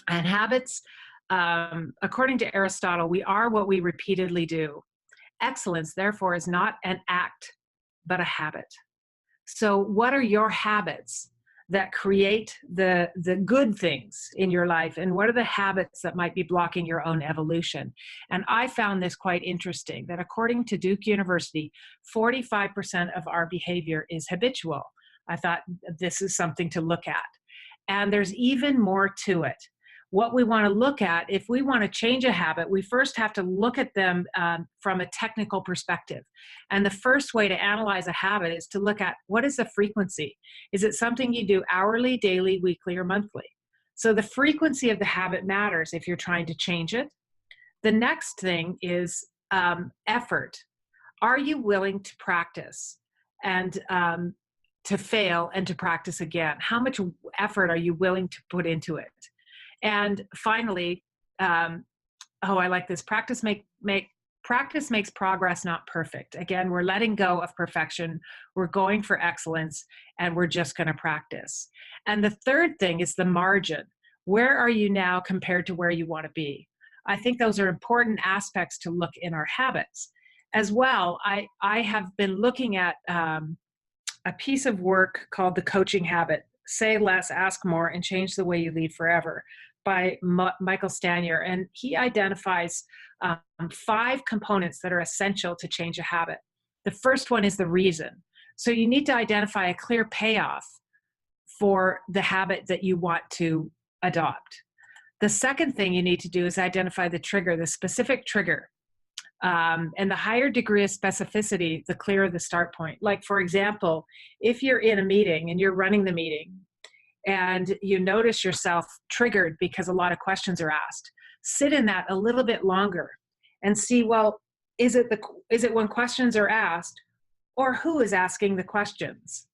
And habits, according to Aristotle, we are what we repeatedly do. Excellence, therefore, is not an act, but a habit. So what are your habits that create the good things in your life? And what are the habits that might be blocking your own evolution? And I found this quite interesting, that according to Duke University, 45% of our behavior is habitual. I thought this is something to look at. And there's even more to it. What we want to look at, if we want to change a habit, we first have to look at them from a technical perspective. And the first way to analyze a habit is to look at, what is the frequency? Is it something you do hourly, daily, weekly, or monthly? So the frequency of the habit matters if you're trying to change it. The next thing is effort. Are you willing to practice and to fail and to practice again? How much effort are you willing to put into it? And finally, I like this. Practice makes progress, not perfect. Again, we're letting go of perfection. We're going for excellence, and we're just going to practice. And the third thing is the margin. Where are you now compared to where you want to be? I think those are important aspects to look in our habits. As well, I have been looking at a piece of work called The Coaching Habit, Say Less, Ask More, and Change the Way You Lead Forever, by Michael Stanier. And he identifies 5 components that are essential to change a habit. The first one is the reason. So you need to identify a clear payoff for the habit that you want to adopt. The second thing you need to do is identify the trigger, the specific trigger. And the higher degree of specificity, the clearer the start point. Like, for example, if you're in a meeting and you're running the meeting and you notice yourself triggered because a lot of questions are asked, sit in that a little bit longer and see, well, is it when questions are asked, or who is asking the questions?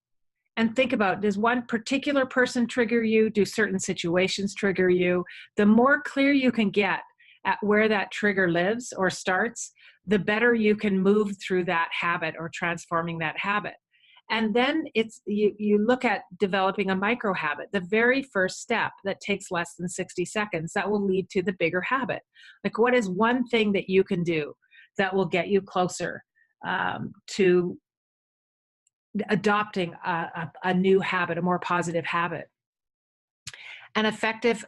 And think about, does one particular person trigger you? Do certain situations trigger you? The more clear you can get at where that trigger lives or starts, the better you can move through that habit or transforming that habit. And then you look at developing a micro habit, the very first step that takes less than 60 seconds that will lead to the bigger habit. Like, what is one thing that you can do that will get you closer to adopting a new habit, a more positive habit? An effective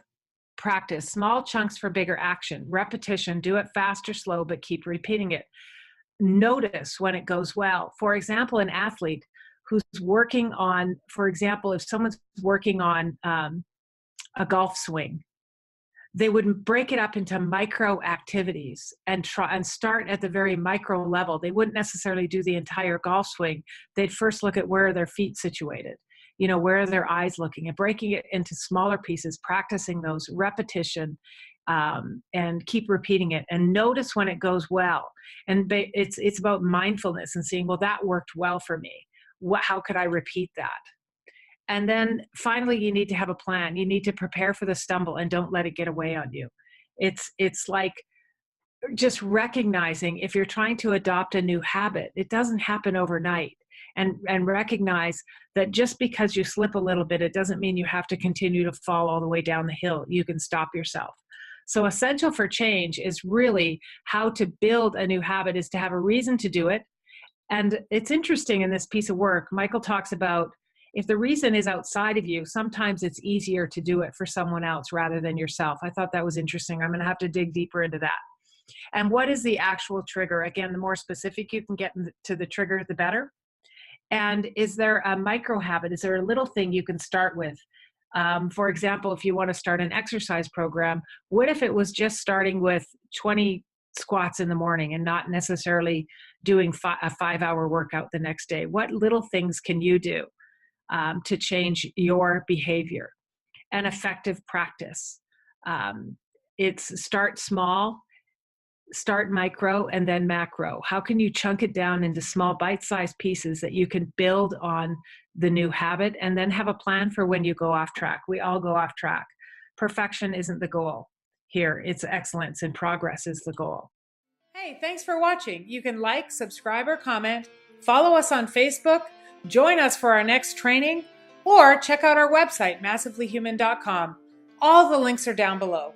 practice, small chunks for bigger action, repetition, do it fast or slow, but keep repeating it. Notice when it goes well. For example, an athlete who's working on, for example, if someone's working on a golf swing, they would break it up into micro activities and try and start at the very micro level. They wouldn't necessarily do the entire golf swing. They'd first look at where are their feet situated, where are their eyes looking, and breaking it into smaller pieces, practicing those, repetition, and keep repeating it, and notice when it goes well. And it's about mindfulness and seeing, well, that worked well for me. How could I repeat that? And then finally, you need to have a plan. You need to prepare for the stumble and don't let it get away on you. It's like just recognizing, if you're trying to adopt a new habit, it doesn't happen overnight. And recognize that just because you slip a little bit, it doesn't mean you have to continue to fall all the way down the hill. You can stop yourself. So essential for change is really how to build a new habit is to have a reason to do it. And it's interesting in this piece of work, Michael talks about, if the reason is outside of you, sometimes it's easier to do it for someone else rather than yourself. I thought that was interesting. I'm going to have to dig deeper into that. And what is the actual trigger? Again, the more specific you can get to the trigger, the better. And is there a micro habit? Is there a little thing you can start with? For example, if you want to start an exercise program, what if it was just starting with 20 squats in the morning and not necessarily doing a 5-hour workout the next day? What little things can you do to change your behavior? And effective practice. It's start small, start micro, and then macro. How can you chunk it down into small bite-sized pieces that you can build on the new habit, and then have a plan for when you go off track? We all go off track. Perfection isn't the goal here. It's excellence, and progress is the goal. Hey, thanks for watching. You can like, subscribe, or comment. Follow us on Facebook. Join us for our next training, or check out our website, massivelyhuman.com. All the links are down below.